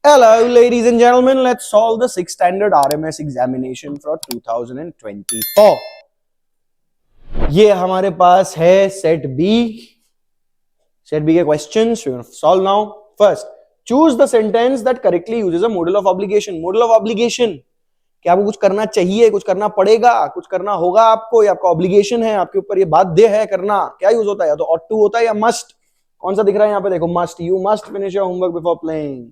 Hello, ladies and gentlemen. Let's solve the 6th standard RMS examination for 2024. ये हमारे पास है set B के questions. We're going to solve now. First, choose the sentence that correctly uses a modal of obligation. Modal of obligation, क्या आपको कुछ करना चाहिए, कुछ करना पड़ेगा, कुछ करना होगा आपको, या आपका ऑब्लिगेशन है, आपके ऊपर ये बाध्य है करना. क्या यूज होता है? या तो ought to होता है या must. कौन सा दिख रहा है यहाँ पे? देखो, must. You must finish your homework before playing.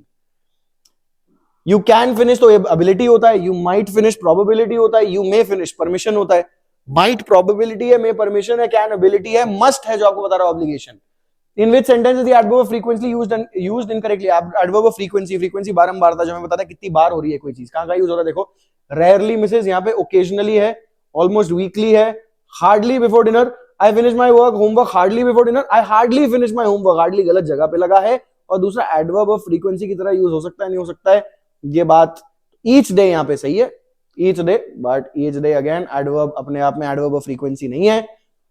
You can finish तो ability होता है. You might finish probability होता है. You may finish permission होता है. Might probability है, may permission है, can ability है, must है जो आपको बता रहा है obligation. In which sentence is the adverb of frequency used incorrectly? Adverb of frequency बारंबारता, जो हमें बताता है कितनी बार हो रही है कोई चीज. कहां यूज हो रहा है? देखो, rarely misses, यहाँ पे occasionally है, almost weekly है, hardly before dinner. I finish my homework hardly before dinner. I hardly finish my homework. hardly गलत जगह पे लगा है. और दूसरा adverb of frequency की तरह यूज हो सकता है, नहीं हो सकता है. ये बात each day यहाँ पे सही है, each day, but each day again adverb अपने आप में adverb of frequency नहीं है,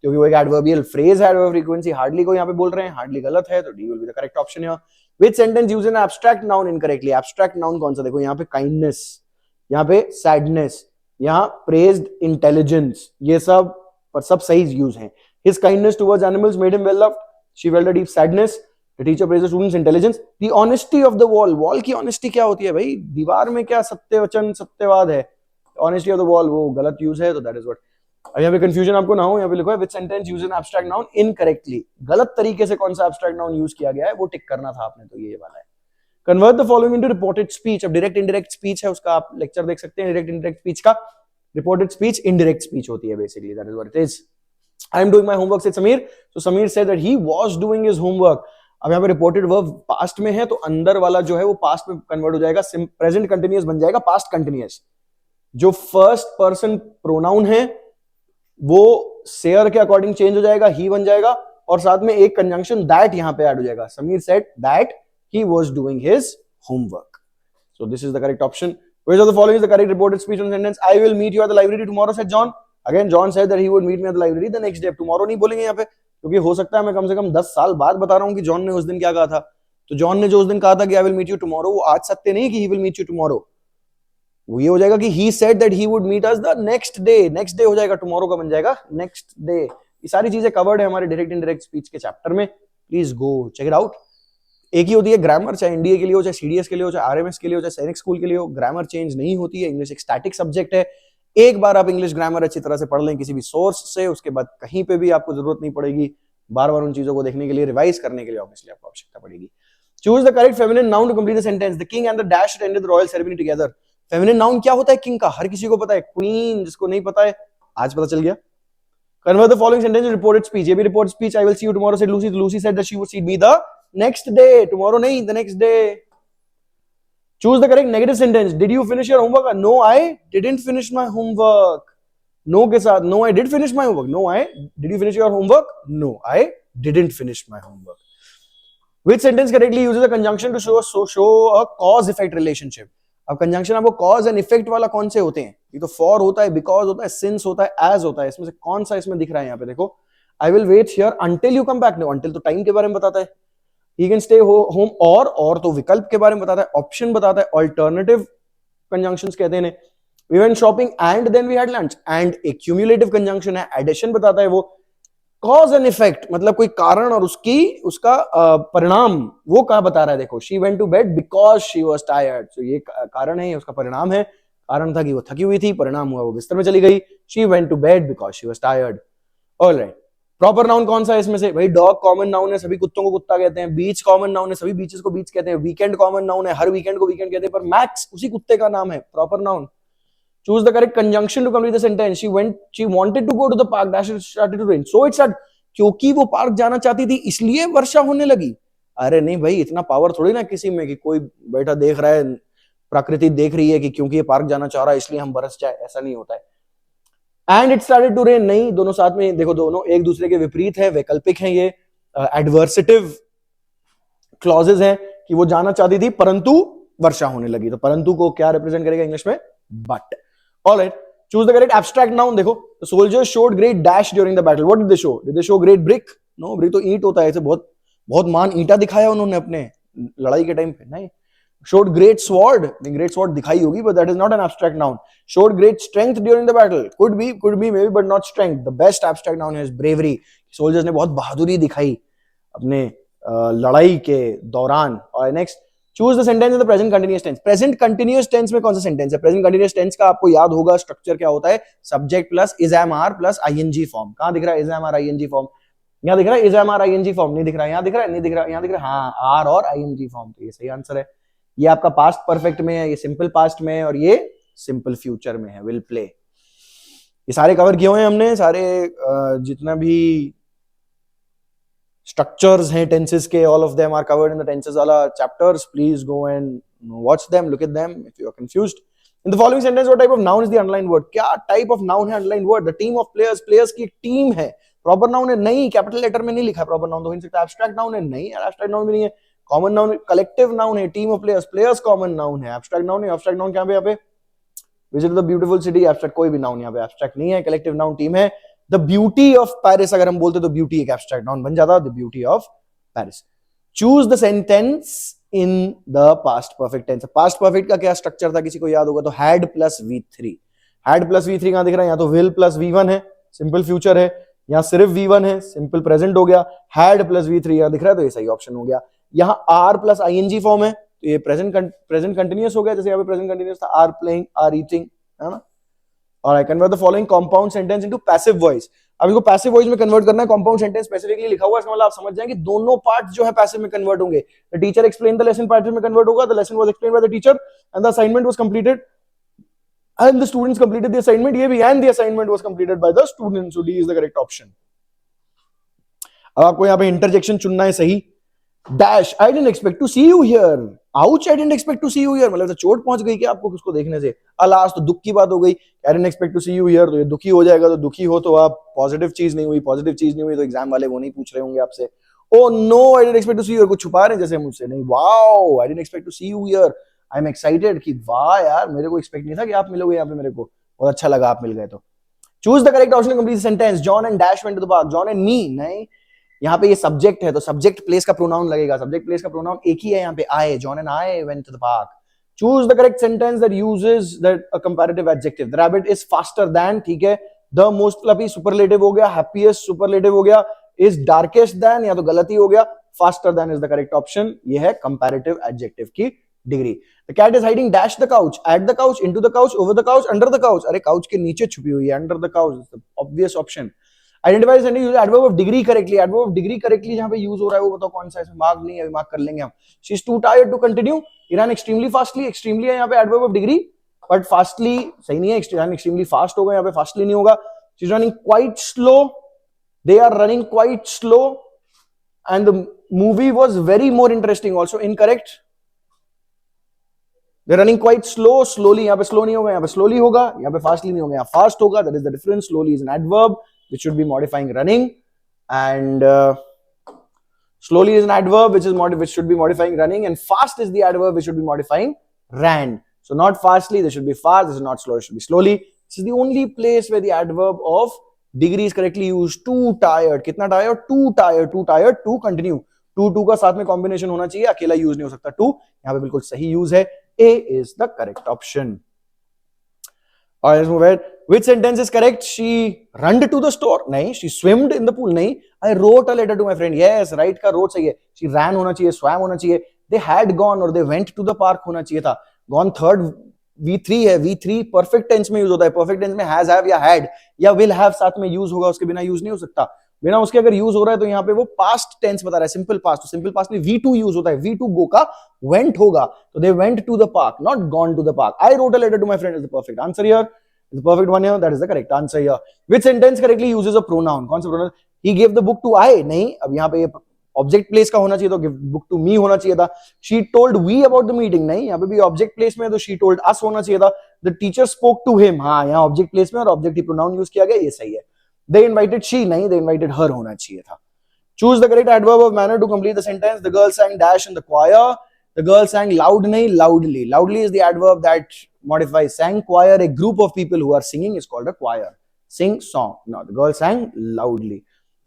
क्योंकि वो एक adverbial phrase है. adverb of frequency hardly को यहाँ पे बोल रहे हैं, hardly गलत है, तो D will be the correct option here. Which sentence uses an abstract noun incorrectly? abstract noun कौन सा? देखो यहाँ पे kindness, यहाँ पे sadness, यहाँ praised intelligence, ये सब पर सब सही यूज है. His kindness towards animals made him well loved. She felt a deep sadness. The teacher praised the student's intelligence. The honesty of the wall. Wall की honesty क्या होती है भाई? दीवार में क्या सत्यवचन सत्यवाद है? Honesty of the wall वो गलत यूज है, तो that is what. अब यहाँ पे कंफ्यूजन आपको ना हो, यहाँ पे लिखो है which sentence uses an abstract noun incorrectly. गलत तरीके से कौन सा abstract noun यूज किया गया है वो टिक करना था आपने, तो ये वाला है. Convert the following into reported speech. अब direct indirect speech है, उसका आप लेक्चर देख सकते हैं. direct indirect speech का reported speech indirect speech होती है basically. That is what it is. I am doing my homework, said Samir. So Samir said that he was doing his homework. अब यहाँ पे रिपोर्टेड वर्ब पास्ट में है, तो अंदर वाला जो है वो पास्ट में कन्वर्ट हो जाएगा, प्रेजेंट कंटिन्यूअस बन जाएगा पास्ट कंटिन्यूअस. जो फर्स्ट पर्सन प्रोनाउन है वो सेयर के अकॉर्डिंग चेंज हो जाएगा, ही बन जाएगा, और साथ में एक कंजंक्शन दैट यहाँ पे ऐड हो जाएगा. Sameer said that he was doing his homework. So this is the correct option. Which of the following is the correct reported speech on sentence? I will meet you at the library tomorrow, said John. Again John said that he would meet me at the library the next day. Tomorrow नहीं बोलेंगे यहाँ पे, क्योंकि हो सकता है मैं कम से कम 10 साल बाद बता रहा हूं कि जॉन ने उस दिन क्या कहा था. तो जॉन ने जो उस दिन कहा था कि I will meet you tomorrow, वो आज सत्य नहीं कि he will meet you tomorrow. वो ये हो जाएगा कि he said that he would meet us the next day. Next day हो जाएगा, टुमारो का बन जाएगा नेक्स्ट डे. ये सारी चीजें कवर्ड है हमारे डायरेक्ट इनडायरेक्ट स्पीच के चैप्टर में. Please go check it out. एक ही होती है ग्रामर, चाहे एनडीए के लिए हो, चाहे सीडीएस के लिए हो, चाहे आरएमएस के लिए हो, चाहे सैनिक स्कूल के लिए हो. ग्रामर चेंज नहीं होती है. इंग्लिश एक स्टैटिक सब्जेक्ट है. एक बार आप इंग्लिश ग्रामर अच्छी तरह से पढ़ लें किसी भी सोर्स से, उसके बाद कहीं पे भी आपको जरूरत नहीं पड़ेगी बार बार उन चीजों को देखने के लिए, रिवाइज करने के लिए ऑब्वियसली आपको आवश्यकता पड़ेगी. Choose the correct feminine noun to complete the sentence. The king and the dash attended the royal ceremony together. Feminine noun क्या होता है किंग का? हर किसी को पता है. क्वीन जिसको नहीं पता है आज पता चल गया. Convert the following sentence in reported speech. ये भी reported speech. I will see you tomorrow said Lucy. Lucy said that she would see me the next day. Tomorrow नहीं, the next day. Choose the correct negative sentence. Did you finish your homework? No I didn't finish my homework. No के साथ no I did finish my homework. No I did you finish your homework? No I didn't finish my homework. Which sentence correctly uses a conjunction to show a cause effect relationship? अब conjunction आपको cause and effect वाला कौन से होते हैं? ये तो for होता है, because होता है, since होता है, as होता है. इसमें से कौन सा इसमें दिख रहा है? यहाँ पे देखो, I will wait here until you come back. No, until तो टाइम के बारे में बताता है. He can stay home, और तो विकल्प के बारे में बताता है, ऑप्शन बताता है, alternative conjunctions कहते हैं. We went shopping and then we had lunch. And एक cumulative conjunction है, addition बताता है वो. कॉज एंड इफेक्ट मतलब कोई कारण और उसका परिणाम, वो कहा बता रहा है. देखो, she went to bed because she was tired. तो ये कारण है, उसका परिणाम है. कारण था कि वो थकी हुई थी, परिणाम हुआ वो बिस्तर में चली गई. She went to bed because she was tired. Alright. Proper noun कौन सा है इसमें से? भाई डॉग कॉमन नाउन है, सभी कुत्तों को कुत्ता कहते हैं. बीच कॉमन नाउन है, सभी बीचेस को बीच कहते हैं. वीकेंड कॉमन नाउन है, हर वीकेंड को वीकेंड कहते हैं, पर मैक्स उसी कुत्ते का नाम है. Proper noun. Choose the correct conjunction to complete the sentence. She wanted to go to the park. Dash started to rain. So it started. क्योंकि वो पार्क जाना चाहती थी इसलिए वर्षा होने लगी. अरे नहीं भाई, इतना पावर थोड़ी ना किसी में कि कोई बैठा देख रहा है, प्रकृति देख रही है कि क्योंकि ये पार्क जाना चाह रहा है इसलिए हम बरस जाए. ऐसा नहीं होता है. And it started to rain. नहीं, दोनों साथ में देखो, दोनों एक दूसरे के विपरीत है, वैकल्पिक है. ये एडवर्सिटिव क्लॉजेस हैं कि वो जाना चाहती थी परंतु वर्षा होने लगी. तो परंतु को क्या रिप्रेजेंट करेगा इंग्लिश में? But. Alright. Choose the correct abstract noun. देखो, the soldiers showed great dash during the battle. What did they show? Did they show great brick? No, brick तो ईंट होता है. ऐसे बहुत मान ईंटा दिखाया उन्होंने अपने लड़ाई के टाइम पे. नहीं. showed great sword, नहीं great sword दिखाई होगी, but that is not an abstract noun. Showed great strength during the battle, could be maybe, but not strength. The best abstract noun is bravery. Soldiers ने बहुत बहादुरी दिखाई अपने लड़ाई के दौरान. और next, choose the sentence in the present continuous tense. Present continuous tense में कौन सा सेंटेंस है? प्रेजेंट कंटिन्यूअस टेंस का आपको याद होगा स्ट्रक्चर क्या होता है, subject plus is am are plus ING form. कहां दिख रहा है is am are ING form? यहां दिख रहा है is am are ING form, नहीं दिख रहा है, यहां दिख रहा है, नहीं दिख रहा है, यहां दिख रहा है, हाँ आर और आईएनजी फॉर्म. तो ये सही आंसर है. ये आपका पास्ट परफेक्ट में है, ये सिंपल पास्ट में है, और ये सिंपल फ्यूचर में है, विल प्ले. ये सारे कवर किए हुए हैं हमने, सारे जितना भी structures हैं tenses के, all of them are covered in the tenses वाला chapters. Please go and watch them, look at them if you are confused. In the following sentence, what type of noun is the underlined word? क्या type of noun है underlined word? The team of players, players की team है. Proper noun है नहीं, capital letter में नहीं लिखा. Proper noun तो हो नहीं सकता. Abstract noun है नहीं, abstract noun भी नहीं है. Common noun, collective noun है. Team of players, players common noun है. Abstract noun है. Abstract noun क्या पे यहाँ पे? Visit the beautiful city. Abstract कोई भी noun यहाँ पे abstract नहीं है. Collective noun team है. द ब्यूटी ऑफ पेरिस अगर हम बोलते तो ब्यूटी एक एब्स्ट्रैक्ट नाउन बन जाता. The beauty of Paris. Choose the sentence in the past perfect tense. Past perfect का क्या स्ट्रक्चर था, किसी को याद होगा तो had plus V3. Had plus V3 कहां दिख रहा है? यहाँ तो विल प्लस V1 है, सिंपल फ्यूचर है. यहाँ सिर्फ V1 है, सिंपल प्रेजेंट हो गया. हैड प्लस V3 यहाँ दिख रहा है, तो ये सही ऑप्शन हो गया. यहाँ आर प्लस आईएनजी फॉर्म है, तो ये प्रेजेंट कंटिन्यूअस हो गया. जैसे यहाँ पे प्रेजेंट कंटिन्यूअस था, आर प्लेइंग, आर ईटिंग, है ना. और आई convert the following compound sentence into passive voice. अब इसको पैसिव वॉइस में कन्वर्ट करना है. कंपाउंड सेंटेंस स्पेसिफिकली लिखा हुआ है, इसका मतलब आप समझ जाएंगे दोनों पार्ट जो है पैसिव में कन्वर्ट होंगे. The teacher explain the lesson passive में कन्वर्ट होगा. The lesson was explained by the teacher and the assignment was completed and the students completed the assignment. ये भी and the assignment was completed by the students. So D is the correct option. अब आपको यहाँ पे interjection चुनना है सही. Dash I didn't expect to see you here. Ouch I didn't expect to see you here, मतलब तो चोट पहुंच गई क्या आपको उसको देखने से? अलास तो दुख की बात हो गई. I didn't expect to see you here, तो ये दुखी हो जाएगा. तो दुखी हो तो आप पॉजिटिव चीज नहीं हुई, पॉजिटिव चीज नहीं हुई तो एग्जाम वाले वो नहीं पूछ रहे होंगे आपसे. Oh no I didn't expect to see you here, कुछ छुपा रहे हैं जैसे मुझसे. नहीं, wow I didn't expect to see you here, I am excited कि वाह यार मेरे को एक्सपेक्ट नहीं था कि आप मिलोगे यहाँ पे, मेरे को बहुत अच्छा लगा आप मिल गए. तो choose the correct option, complete sentence. John and dash went to the park. John and me नहीं, यहाँ पे ये सब्जेक्ट है तो सब्जेक्ट प्लेस का प्रोनाउन लगेगा. सब्जेक्ट प्लेस का प्रोनाउन एक ही है यहाँ पे, I. John and I went to the park. Choose the correct sentence that uses that a comparative adjective. The rabbit is faster than, ठीक है. द मोस्ट फ्लफी सुपरलेटिव हो गया. हैप्पीएस्ट सुपरलेटिव हो गया. इज डार्केस्ट देन या तो गलती हो गया. Faster than is the correct option. ये है कंपैरेटिव एडजेक्टिव की degree. The cat is hiding dash the couch, at the couch, into the couch, over the couch, under the couch. अरे couch के नीचे छुपी हुई है, under the couch, obvious option. Identify the sentence, use adverb of degree correctly. Adverb of degree correctly जहां पे use हो रहा है वो बताओ कौन सा है. इसमें मार्क नहीं है, अभी मार्क कर लेंगे हम. She is too tired to continue. He ran extremely fastly. Extremely है यहाँ पे adverb of degree, but fastly सही नहीं है. Run extremely fast होगा, यहाँ पे fastly नहीं होगा. She is running quite slow. They are running quite slow. And the movie was very more interesting. Also incorrect. They're running quite slow. Slowly यहाँ पे slow नहीं होगा, यहाँ पे slowly होगा. यहाँ पे fastly नहीं होगा, यहाँ fast होगा. That is the difference. Slowly is an adverb which should be modifying running, and slowly is an adverb which should be modifying running, and fast is the adverb which should be modifying ran. So not fastly, this should be fast. This is not slow, it should be slowly. This is the only place where the adverb of degree is correctly used. Too tired, कितना tired? Too tired, too tired to continue. Too का साथ में combination होना चाहिए, अकेला use नहीं हो सकता. टू यहाँ पे बिल्कुल सही यूज है. A is the correct option. All right, let's move ahead. Which sentence is correct? She ran to the store. नहीं. She swam in the pool. नहीं. I wrote a letter to my friend. Yes, right का wrote सही है. She ran होना चाहिए, swam होना चाहिए. They had gone और they went to the park होना चाहिए था. Gone third V3 है. V3 perfect tense में यूज होता है. Perfect tense में has, have या had या will have साथ में यूज होगा, उसके बिना यूज नहीं हो सकता. बिना उसके अगर यूज हो रहा है तो यहाँ पे वो पास्ट टेंस बता रहा है, सिंपल पास्ट. तो सिंपल पास्ट में V2 यूज होता है. V2 गो का went होगा, तो they went to the park, not gone to the park. I wrote a letter to my friend is the perfect answer here. The perfect one here, that is the correct answer here. Which sentence correctly uses a pronoun? कौन सा pronoun? He gave the book to I. नहीं, अब यहाँ पे object place का होना चाहिए तो give book to me होना चाहिए था. She told we about the meeting. नहीं, यहाँ पे भी ऑब्जेक्ट प्लेस में है तो she told us होना चाहिए था. The teacher spoke to him. हाँ, यहाँ ऑब्जेक्ट प्लेस में और ऑब्जेक्टिव प्रोनाउन यूज किया गया, ये सही है. They invited she. नहीं, they invited her होना चाहिए था. Choose the correct adverb of manner to complete the sentence. The girl sang dash in the choir. The girl sang loud nahi, loudly. Loudly is the adverb that modifies sang. Choir, a group of people who are singing is called a choir. Sing, song. No, the girl sang loudly.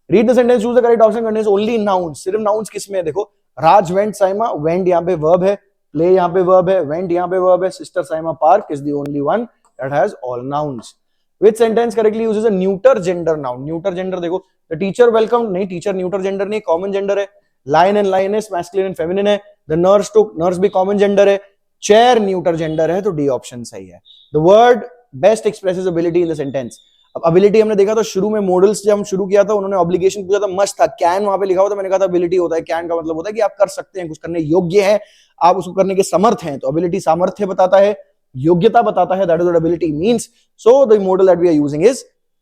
Read the sentence, choose the correct option, contains only nouns. सिर्फ nouns किस में है देखो. Raj went Saima, went यहाँ पे verb है. Play यहाँ पे वर्ब है, वेंट यहाँ पे वर्ब है, sister Saima park is the only one that has all nouns. Which sentence correctly uses a neuter gender noun? Neuter gender देखो, the teacher welcomed, नहीं teacher neuter gender नहीं, common gender है. Lion and lioness masculine and feminine है. The nurse took, nurse भी common gender है. Chair neuter gender है, तो D option सही है. The word best expresses ability in the sentence. अब ability हमने देखा था शुरू में, मॉडल्स जब हम शुरू किया था उन्होंने obligation पूछा था, मस्ट था, can वहां पे लिखा हुआ था, मैंने कहा था ability होता है, can का मतलब होता है कि आप कर सकते हैं, कुछ करने योग्य हैं, आप उसको करने के समर्थ हैं, तो ability सामर्थ्य बताता है, योग्यता बताता है, that is what ability means. So the modal that we are using is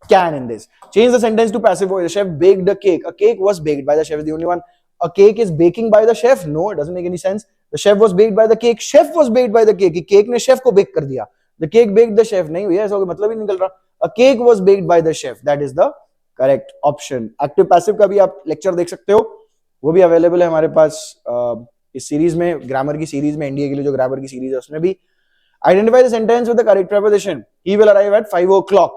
can in this. Change the sentence to passive voice. The chef baked a cake. A cake was baked by the chef is the only one. A cake is baking by the chef. No, it doesn't make any sense. The chef was baked by the cake. Chef was baked by the cake. Cake ने chef को bake कर दिया. The cake baked the chef. नहीं भैया, ऐसा मतलब ही निकल रहा. A cake was baked by the chef. That is the correct option. Active passive का भी आप लेक्चर देख सकते हो, वो भी अवेलेबल है हमारे पास इस सीरीज में, ग्रामर की सीरीज में, एनडीए के लिए जो ग्रामर की सीरीज है उसमें भी. Identify the sentence with the correct preposition. He will arrive at 5 o'clock.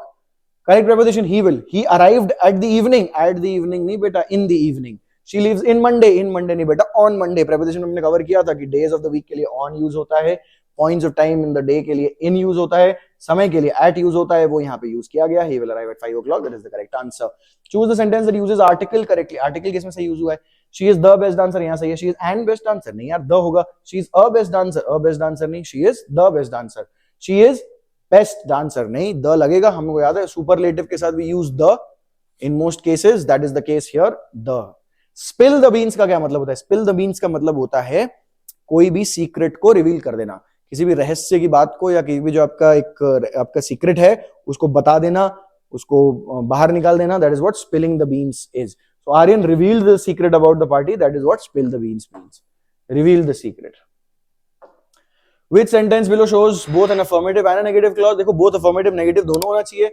Correct preposition he will. He arrived at the evening. At the evening नहीं बेटा, in the evening. She lives in Monday. In Monday नहीं बेटा, on Monday. Preposition हमने cover किया था कि days of the week के लिए on use होता है, points of time in the day के लिए in use होता है, समय के लिए at use होता है, वो यहाँ पे use किया गया. He will arrive at 5 o'clock. That is the correct answer. Choose the sentence that uses article correctly. Article किसमें सही use हुआ है? She is the best dancer, यहाँ सही है. She is an best dancer नहीं यार, the होगा. She is a best dancer. A best dancer नहीं, she is the best dancer. She is best dancer नहीं, the लगेगा. हमको याद है superlative के साथ we use the in most cases. That is the case here. The. Spill the beans का क्या मतलब होता है? Spill the beans का मतलब होता है कोई भी सीक्रेट को रिवील कर देना, किसी भी रहस्य की बात को, या किसी भी जो आपका सीक्रेट है उसको बता देना, उसको बाहर निकाल देना. That is what spilling the beans is. So Aryan revealed the secret about the party. That is what spill the beans means. Reveal the secret. Which sentence below shows both an affirmative and a negative clause? देखो both affirmative negative दोनों होना चाहिए.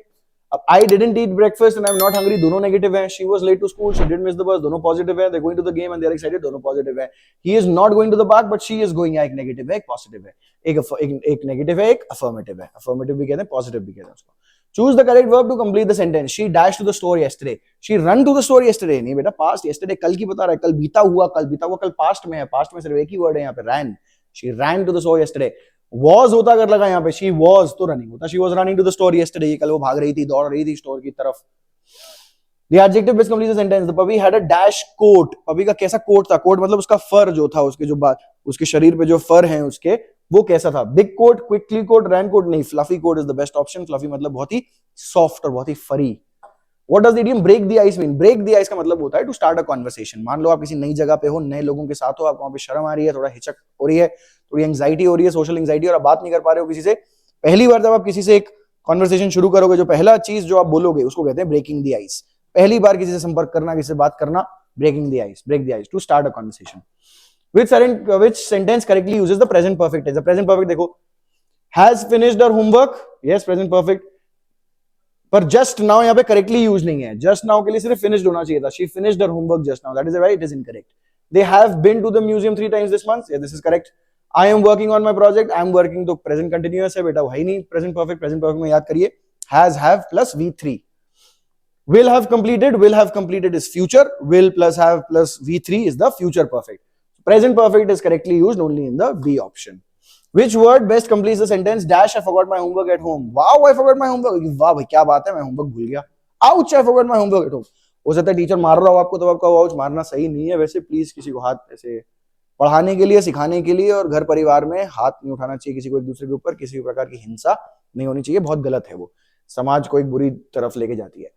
अब I didn't eat breakfast and I'm not hungry दोनों negative हैं. She was late to school, she did miss the bus दोनों positive है. They're going to the game and they're excited दोनों positive है. He is not going to the park but she is going, एक negative है एक positive है. एक negative है एक affirmative है. Affirmative भी कहते हैं, positive भी कहते हैं उसको. Choose the correct verb to complete the sentence. She dashed to the store yesterday. She ran to the store yesterday. नहीं बेटा, past. Yesterday कल की बता रहा है, कल बीता हुआ कल past में है. Past में सिर्फ एक ही word है यहाँ पे, ran. She ran to the store yesterday. Was होता अगर लगा यहाँ पे, she was तो running होता. She was running to the store yesterday. कल वो भाग रही थी, दौड़ रही थी स्टोर की तरफ. The adjective which completes the sentence. The puppy had a dash coat. puppy का कैसा कोट था? कोट मतलब उसका फर जो था, उसके जो उसके शरीर पे जो फर हैं उसके, वो कैसा था? Big coat, quickly coat, ran coat नहीं. Fluffy coat is the best option. Fluffy मतलब बहुत ही सॉफ्ट और बहुत ही फरी. What does the idiom break the ice mean? Break the ice का मतलब होता है to start a conversation. मान लो आप किसी नई जगह पे हो, नए लोगों के साथ हो, आपको वहां पे शर्म आ रही है, थोड़ा हिचक हो रही है, थोड़ी एंग्जाइटी हो रही है, सोशल एंग्जाइटी, और आप बात नहीं कर पा रहे हो किसी से. पहली बार जब आप किसी से एक कॉन्वर्सेशन शुरू करोगे, जो पहला चीज जो आप बोलोगे उसको कहते हैं ब्रेकिंग द आइस. पहली बार किसी से संपर्क करना, किसी से बात करना, breaking the ice, break the ice, to start a conversation. Which sentence correctly uses the present perfect tense? The present perfect देखो, has finished her homework. Yes, present perfect. पर just now यहाँ पे correctly use नहीं है. just now के लिए सिर्फ finished होना चाहिए था. She finished her homework just now. That is why it is incorrect. They have been to the museum 3 times this month. Yeah, this is correct. I am working on my project. I am working तो present continuous है बेटा, वही नहीं present perfect. present perfect में याद करिए, has, have plus V3. Will have completed is future. Will plus have plus V3 is the future perfect. Present perfect is correctly used only in the B option. Which word best completes the sentence? Dash, I forgot my homework at home. Wow, I forgot my homework. वाह भाई क्या बात है, मैं homework भूल गया. Ouch, I forgot my homework at home. हो सकता है टीचर मार रहा हो आपको, तो आपका ouch मारना सही नहीं है. वैसे प्लीज किसी को हाथ ऐसे पढ़ाने के लिए, सिखाने के लिए और घर परिवार में हाथ नहीं उठाना चाहिए किसी को एक दूसरे के ऊपर. किसी भी प्रकार की हिंसा नहीं होनी चाहिए, बहुत गलत है वो, समाज को एक बुरी तरफ लेके जाती है.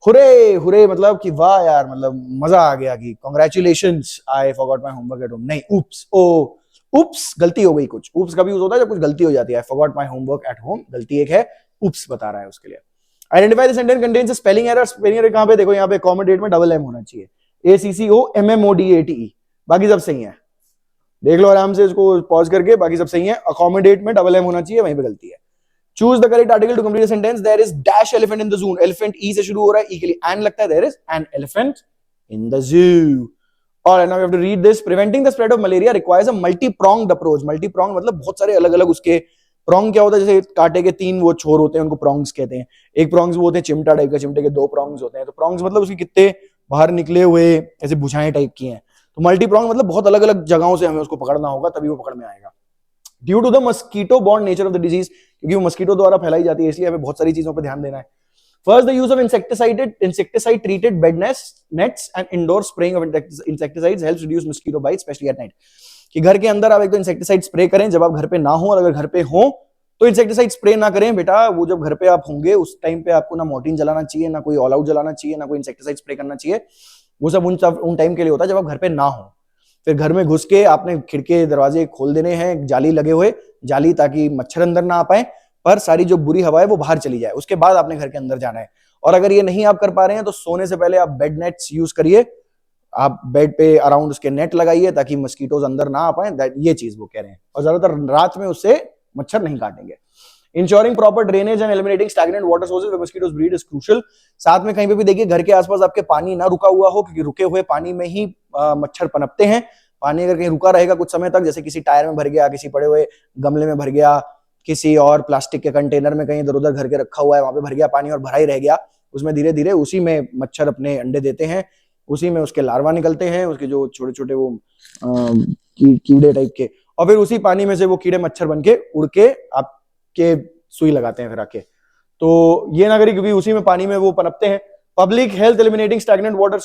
हुरे हुरे मतलब कि वाह यार, मतलब मजा आ गया कि congratulations, I forgot my homework at home. नहीं, उप्स, ओ उप्स, गलती हो गई कुछ. उप्स कभी यूज होता है जब कुछ गलती हो जाती है. I forgot my homework at home, गलती एक है, उप्स बता रहा है उसके लिए. Identify the sentence contains spelling error. Spelling error कहां पे? देखो यहाँ पे अकोमोडेट में डबल एम होना चाहिए, ACCOMMODATE. बाकी सब सही है, देख लो आराम से इसको पॉज करके, बाकी सब सही है. अकोमोडेट में डबल एम होना चाहिए, वहीं पे गलती है. Choose the correct article to complete the sentence. There is dash elephant in the zoo. Elephant E से शुरू हो रहा है, E के लिए an लगता है. There is an elephant in the zoo. और now we have to read this. Preventing the spread of malaria requires a multi-pronged approach. Multi-pronged मतलब बहुत सारे अलग-अलग उसके prong क्या होता है? जैसे कांटे के 3 वो छोर होते हैं, उनको prongs कहते हैं. एक prongs वो होते हैं चिमटा टाइप का, चिमटे के 2 prongs होते हैं. तो prongs मतलब उसके कितने बाहर निकले हुए ऐसे बुझाएं टाइप की हैं. तो multi-pronged मतलब बहुत अलग-अलग जगहों से हमें उसको पकड़ना होगा, तभी वो पकड़ में आएगा. Due to the mosquito borne nature of the disease, क्योंकि वो मस्कीटो द्वारा फैलाई जाती है, इसलिए हमें बहुत सारी चीजों पर ध्यान देना है. First, the use of insecticide treated bed nets and indoor spraying of insecticides helps reduce mosquito bites, especially at night. कि घर के अंदर आप एक तो इंसेक्टिसाइड स्प्रे करें जब आप घर पे ना हो, और अगर घर पे हो तो इंसेक्टिसाइड स्प्रे ना करें बेटा. वो जब घर पे आप होंगे उस टाइम पे आपको ना मॉर्टिन जलाना चाहिए, ना कोई ऑल आउट जलाना चाहिए, ना कोई इंसेक्टिसाइड स्प्रे करना चाहिए. वो सब उन टाइम के लिए होता है जब आप घर पे ना हो. फिर घर में घुस के आपने खिड़के दरवाजे खोल देने हैं, जाली लगे हुए, जाली, ताकि मच्छर अंदर ना आ पाए, पर सारी जो बुरी हवा है वो बाहर चली जाए. उसके बाद आपने घर के अंदर जाना है. और अगर ये नहीं आप कर पा रहे हैं तो सोने से पहले आप बेड नेट्स यूज करिए. आप बेड पे अराउंड उसके नेट लगाइए ताकि मस्कीटोज अंदर ना आ पाए. ये चीज वो कह रहे हैं. और ज्यादातर रात में उससे मच्छर नहीं काटेंगे. Ensuring proper drainage and eliminating stagnant water sources where mosquitoes breed is crucial. साथ में कहीं पे भी देखिए घर के आसपास आपके पानी ना रुका हुआ हो, क्योंकि रुके हुए पानी में ही मच्छर पनपते हैं. पानी अगर कहीं रुका रहेगा कुछ समय तक, जैसे किसी टायर में भर गया, किसी पड़े हुए गमले में भर गया, किसी और प्लास्टिक के कंटेनर में कहीं इधर उधर घर के रखा हुआ है, वहां पे भर गया पानी और भरा ही रह गया, उसमें धीरे धीरे उसी में मच्छर अपने अंडे देते हैं, उसी में उसके लार्वा निकलते हैं, उसके जो छोटे छोटे वो कीड़े टाइप के, और फिर उसी पानी में से वो कीड़े मच्छर बन के उड़ के आपके सुई लगाते हैं फिर आके. तो ये ना करिए, क्योंकि उसी में पानी में वो पनपते हैं. Public health eliminating stagnant water.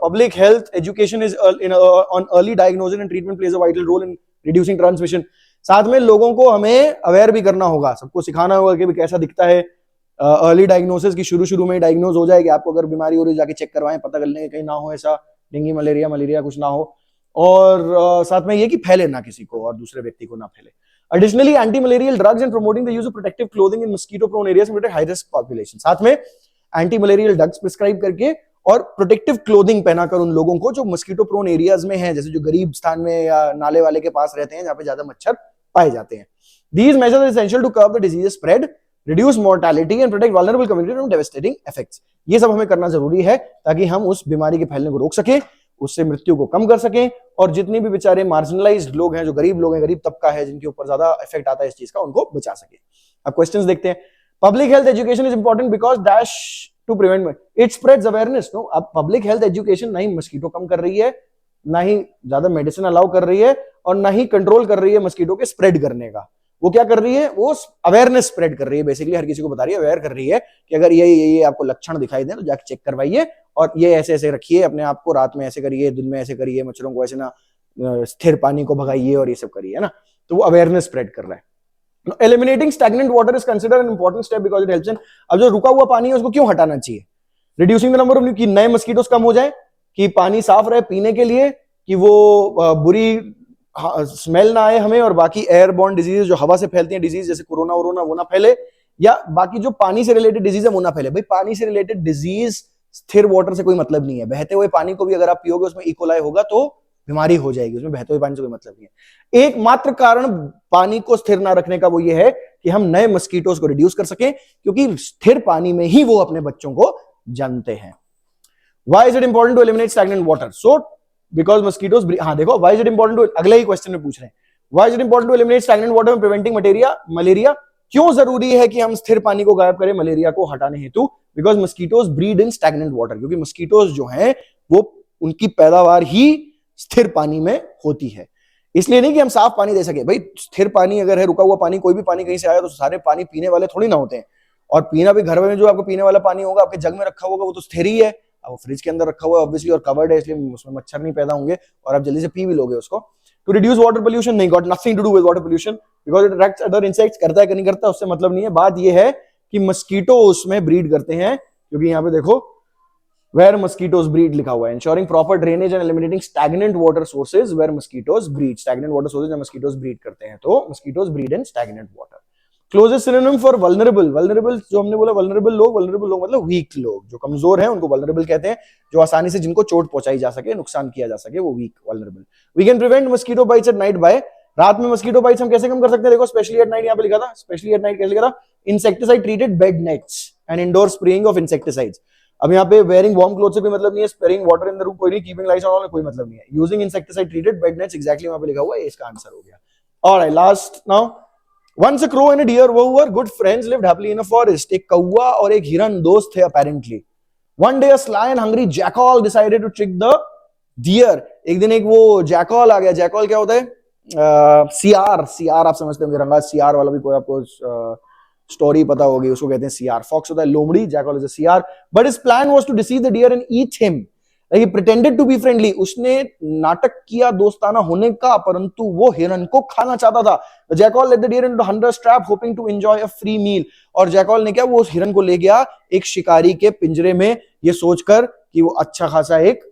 Public health education is on early diagnosis and treatment plays a vital role in reducing transmission. साथ में लोगों को हमें अवेयर भी करना होगा, सबको सिखाना होगा कि कैसा दिखता है. अर्ली डायग्नोसिस की शुरू में डायग्नोज हो जाएगी. आपको अगर बीमारी हो रही है जाके चेक करवाएं, पता कर लेंगे कहीं ना हो ऐसा डेंगू मलेरिया कुछ ना हो. और साथ में ये कि फैले ना किसी को और दूसरे व्यक्ति को ना फैले. Additionally, anti-malarial drugs and promoting the use of protective clothing in mosquito-prone areas protect high-risk population. साथ में एंटी मलेरियल ड्रग्स प्रिस्क्राइब करके और प्रोटेक्टिव क्लोथिंग पहनाकर उन लोगों को जो मस्कीटो प्रोन एरियाज में हैं, जैसे जो गरीब स्थान में या नाले वाले के पास रहते हैं जहां पे ज्यादा मच्छर पाए जाते हैं. These measures are essential to curb the disease spread, reduce mortality and protect vulnerable communities from devastating effects. ये सब हमें करना जरूरी है ताकि हम उस बीमारी के फैलने को रोक सकें, उससे मृत्यु को कम कर सकें, और जितने भी बेचारे मार्जिनलाइज्ड लोग हैं, जो गरीब लोग हैं, गरीब तबका है जिनके ऊपर ज्यादा इफेक्ट आता है इस चीज का, उनको बचा सके. अब क्वेश्चंस देखते हैं. Public health education is important because dash to prevent it spreads awareness. No, अब public health education ना ही मस्कीटो कम कर रही है, ना ही ज्यादा मेडिसिन अलाउ कर रही है, और ना ही कंट्रोल कर रही है मस्कीटो के स्प्रेड करने का. वो क्या कर रही है, वो अवेयरनेस स्प्रेड कर रही है. बेसिकली हर किसी को बता रही है, अवेयर कर रही है कि अगर ये आपको लक्षण दिखाई दे तो जाके चेक करवाइए, और ये ऐसे ऐसे रखिए अपने आप को, रात में ऐसे करिए, दिन में ऐसे करिए, मच्छरों को ऐसे ना, स्थिर पानी को भगाइए और ये सब करिए, है ना. तो वो अवेयरनेस स्प्रेड कर रहा है. Eliminating stagnant water is considered an important step because it helps in. अब जो रुका हुआ पानी है उसको क्यों हटाना चाहिए? Reducing the number of कि नए मस्कीटोस कम हो जाए, कि पानी साफ रहे पीने के लिए, कि वो बुरी स्मेल ना आए हमें, और बाकी एयरबॉर्न डिजीज जो हवा से फैलती हैं डिजीज जैसे कोरोना वोरोना वो ना फैले, या बाकी जो पानी से रिलेटेड डिजीज है वो ना फैले. भाई पानी से रिलेटेड डिजीज स्थिर वाटर से कोई मतलब नहीं है. बहते हुए पानी को भी अगर आप पियोगे उसमें इकोलाई होगा तो बीमारी हो जाएगी. उसमें बहते हुए पानी से कोई मतलब नहीं है. एकमात्र कारण पानी को स्थिर ना रखने का वो ये है कि हम नए मस्कीटोज को रिड्यूस कर सकें, क्योंकि स्थिर पानी में ही वो अपने बच्चों को जानते हैं. Why is it important to eliminate stagnant water? So because mosquitoes. हाँ देखो, why is it important to, अगले ही क्वेश्चन में पूछ रहे हैं, why is it important to eliminate stagnant water and preventing malaria. क्यों जरूरी है कि हम स्थिर पानी को गायब करें मलेरिया को हटाने हेतु? Because mosquitoes breed in stagnant water. क्योंकि मस्कीटोज जो हैं वो उनकी पैदावार ही स्थिर पानी में होती है. इसलिए नहीं कि हम साफ पानी दे सके. भाई स्थिर पानी अगर है, रुका हुआ पानी, कोई भी पानी कहीं से आया तो सारे पानी पीने वाले थोड़ी ना होते हैं. और पीना भी घर में जो आपको पीने वाला पानी होगा आपके जग में रखा होगा वो तो स्थिर ही है. अब वो फ्रिज के अंदर रखा हुआ है ऑब्वियसली और कवर्ड है, इसलिए उसमें मच्छर नहीं पैदा होंगे और आप जल्दी से पी भी लोगे उसको. टू रिड्यूस वाटर पोल्यूशन, नहीं, got nothing to do with water pollution because it attracts other insects. करता है कि नहीं करता उससे मतलब नहीं है. बात ये है कि मस्कीटो उसमें ब्रीड करते हैं, क्योंकि यहाँ पे देखो where mosquitoes breed लिखा हुआ है. ensuring proper drainage and eliminating stagnant water sources where mosquitoes breed. stagnant water sources जहाँ mosquitoes breed करते हैं, तो mosquitoes breed in stagnant water. closest synonym for vulnerable. vulnerable जो हमने बोला, vulnerable लोग मतलब weak लोग, जो कमजोर हैं उनको vulnerable कहते हैं. जो आसानी से जिनको चोट पहुंचाई जा सके, नुकसान किया जा सके, वो weak, vulnerable. we can prevent mosquito bites at night by. रात में mosquito bites हम कैसे कम कर सकते हैं? देखो स्पेशली एट नाइट, यहाँ पे लिखा था स्पेशली एट नाइट. कैसे लिखा था? Insecticide treated bed nets and indoor spraying of insecticides. अब यहाँ पे वेयरिंग वार्म क्लोथ से कोई मतलब नहीं है, spraying water in the room कोई नहीं, कीपिंग लाइट्स ऑन कोई मतलब नहीं है. Using insecticide treated bed nets, exactly वहां पे लिखा हुआ है, इसका आंसर हो गया. Alright, last now. Once a crow and a deer were good friends lived happily in a forest. एक कौवा और एक हिरन दोस्त थे apparently. One day a sly and hungry jackal decided to trick the dear. एक दिन एक वो जैकल आ गया. जैकल क्या होता है? सीआर, सीआर आप समझते होंगे, रंगा सीआर वाला भी कोई आपको स्टोरी पता होगी, उसको कहते हैं सीआर। फॉक्स होता है लोमड़ी, जैकल इज अ सीआर, but his plan was to deceive the deer and eat him. He pretended to be friendly, उसने नाटक किया दोस्ताना होने का, परंतु वो हिरन को खाना चाहता था। Jackal led the deer into hunters trap hoping to enjoy a free meal, और जैकल ने क्या, वो उस हिरन को ले गया एक शिकारी के पिंजरे में, ये सोचकर कि वो अच्छा खासा एक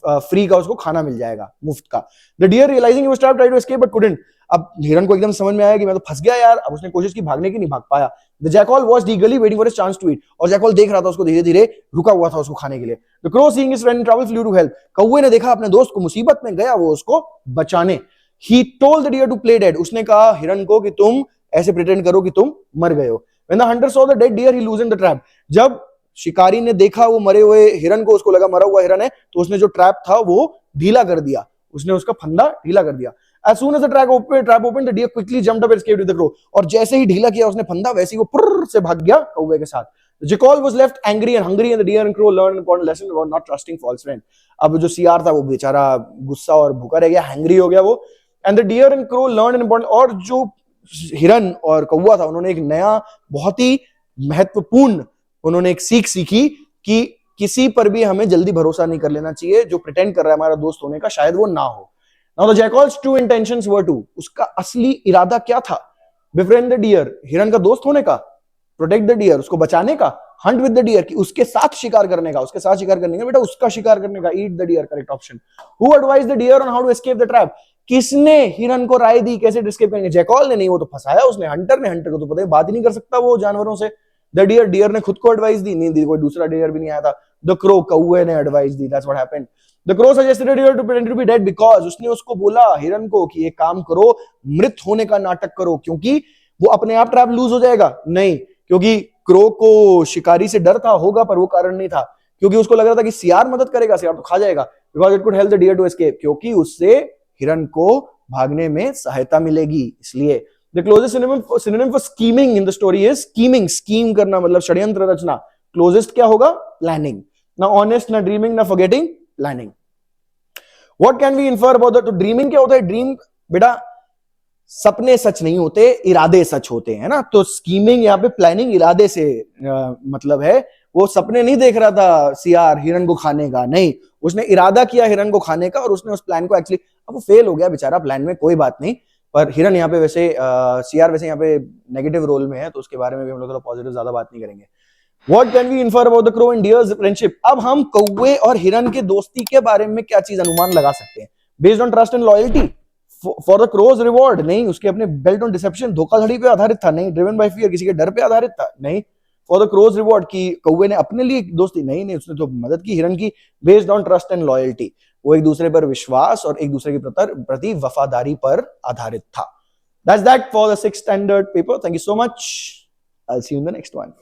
फ्री का उसको खाना मिल जाएगा, मुफ्त का। The deer realising he was trapped tried to escape but couldn't, अब हिरन को एकदम समझ में आया कि मैं तो फंस गया यार। अब उसने कोशिश की भागने की, नहीं भाग पाया। The jackal was eagerly waiting for his chance to eat, और जैकल देख रहा था उसको, धीरे धीरे रुका हुआ था उसको खाने के लिए। The crow seeing his friend in trouble flew to help, कौवे ने देखा अपने दोस्त को मुसीबत में, गया वो उसको बचाने। He told the deer to play dead, उसने कहा हिरन को कि तुम ऐसे प्रिटेंड करो कि तुम मर गए हो। When the hunter saw the dead deer he loosen the trap, जब शिकारी ने देखा वो मरे हुए हिरन को, उसको लगा मरा हुआ हिरन है, तो उसने जो ट्रैप था वो ढीला कर दिया, उसने उसका फंदा ढीला कर दिया। As soon as the trap opened, the deer quickly jumped up and escaped with the crow, और जैसे ही ढीला किया उसने फंदा, वैसे ही वो पुर्र से भाग गया कौवे के साथ। The jackal was left angry and hungry, and the deer and crow learned an important lesson about not trusting false friends. अब जो सीआर था वो बेचारा गुस्सा और भूखा रह गया, हैंग्री हो गया वो। And the deer and crow learned an important, और जो हिरन और कौवा था उन्होंने एक नया बहुत ही महत्वपूर्ण उन्होंने एक सीख सीखी कि किसी पर भी हमें जल्दी भरोसा नहीं कर लेना चाहिए, जो प्रिटेंड कर रहा है हमारा दोस्त होने का शायद वो ना हो। Now the jackal's true intentions were to, उसका असली इरादा क्या था? Befriend the deer, हिरन का दोस्त होने का, protect the deer, उसको बचाने का, hunt with the deer, कि उसके साथ शिकार करने का, उसके साथ शिकार करने का, बेटा उसका शिकार करने का, eat the deer, correct option. Who advised the deer on how to escape the trap? किसने हिरन को राय दी कैसे escape करेंगे? जैकल ने नहीं, वो तो फंसाया उसने, हंटर ने, हंटर को तो पता है बात ही नहीं कर सकता वो जानवरों से। द डियर, डियर ने खुद को एडवाइस दी, नहीं दी, कोई दूसरा डियर भी नहीं आया था। द क्रो, कौवे ने advice the, that's what happened. The crow suggested the deer to pretend to be dead because, उसने उसको बोला हिरन को कि एक काम करो, मृत होने का नाटक करो, क्योंकि वो अपने आप ट्रैप लूज हो जाएगा। नहीं, क्योंकि क्रो को शिकारी से डर था होगा, पर वो कारण नहीं था, क्योंकि उसको लग रहा था कि सियार मदद करेगा, सियार तो खा जाएगा। Because it could help the deer to escape, क्योंकि उससे हिरन को भागने में सहायता मिलेगी, इसलिए। The closest synonym for scheming in the story is scheming, scheme करना मतलब षड्यंत्र रचना। Closest क्या होगा? Planning। ना honest, ना dreaming, ना forgetting, planning। What can we infer about the, तो ड्रीमिंग क्या होता है? ड्रीम बेटा सपने सच नहीं होते, इरादे सच होते हैं ना। तो स्कीमिंग यहाँ पे प्लानिंग इरादे से मतलब है। वो सपने नहीं देख रहा था सीआर हिरन को खाने का, नहीं, उसने इरादा किया हिरन को खाने का, और उसने उस प्लान को एक्चुअली, अब वो फेल हो गया बेचारा प्लान में, कोई बात नहीं। पर हिरन यहाँ पे वैसे सीआर वैसे यहाँ पे नेगेटिव रोल में है, तो उसके बारे में भी हम लोग थोड़ा पॉजिटिव ज्यादा बात नहीं करेंगे। What can we infer about the crow and deer's friendship? अब हम कौवे और हिरन के दोस्ती के बारे में क्या चीज अनुमान लगा सकते हैं? Based on trust and loyalty, for the crow's reward, नहीं, उसके अपने बेल्ट ऑन डिसेप्शन, धोखाधड़ी पे आधारित था, नहीं, ड्रिवन बाय फियर, किसी के डर पे आधारित था, नहीं, फॉर द क्रोज रिवॉर्ड, की कौवे ने अपने लिए दोस्ती, नहीं नहीं, उसने तो मदद की हिरन की, based on trust and loyalty, वो एक दूसरे पर विश्वास और एक दूसरे के प्रति वफादारी पर आधारित था। That's that for the 6th standard paper. Thank you so much. I'll see you in the next one.